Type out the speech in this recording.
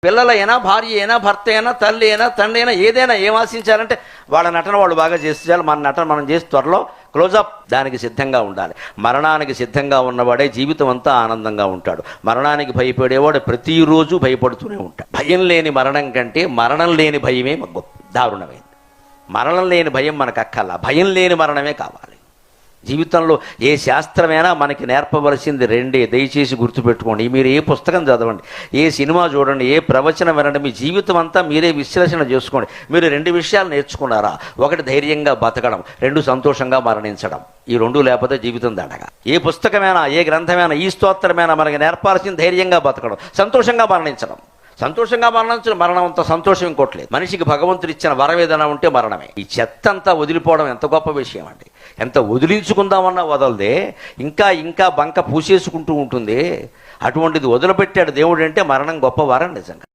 పిల్లలైనా, భార్య అయినా, భర్త అయినా, తల్లి అయినా, తండ్రి అయినా, ఏదైనా ఏం ఆశించాలంటే వాళ్ళ నటన వాళ్ళు బాగా చేసేయాలి. మన నటన మనం చేసి త్వరలో క్లోజప్. దానికి సిద్ధంగా ఉండాలి. మరణానికి సిద్ధంగా ఉన్నవాడే జీవితం అంతా ఆనందంగా ఉంటాడు. మరణానికి భయపడేవాడు ప్రతిరోజు భయపడుతూనే ఉంటాడు. భయం లేని మరణం కంటే మరణం లేని భయమే దారుణమైంది. మరణం లేని భయం మనకు అక్కర్లా, భయం లేని మరణమే కావాలి. జీవితంలో ఏ శాస్త్రమైనా మనకి నేర్పవలసింది రెండే. దయచేసి గుర్తుపెట్టుకోండి. మీరు ఏ పుస్తకం చదవండి, ఏ సినిమా చూడండి, ఏ ప్రవచనం వినండి, మీ జీవితం అంతా మీరే విశ్లేషణ చేసుకోండి. మీరు రెండు విషయాలు నేర్చుకున్నారా? ఒకటి ధైర్యంగా బతకడం, రెండు సంతోషంగా మరణించడం. ఈ రెండు లేకపోతే జీవితం దండగా. ఏ పుస్తకమైనా, ఏ గ్రంథమైనా, ఈ స్తోత్రమైనా మనకి నేర్పాల్సింది ధైర్యంగా బతకడం, సంతోషంగా మరణించడం. సంతోషంగా మరణించడం, మరణం అంత సంతోషం ఇంకోట్లేదు. మనిషికి భగవంతుడు ఇచ్చిన వరం ఏదైనా ఉంటే మరణమే. ఈ చెత్త అంతా వదిలిపోవడం ఎంత గొప్ప విషయం అండి. ఎంత వదిలించుకుందామన్నా వదలదే, ఇంకా ఇంకా బంక పూసేసుకుంటూ ఉంటుంది. అటువంటిది వదిలిపెట్టాడు దేవుడు అంటే మరణం గొప్ప వరం నిజంగా.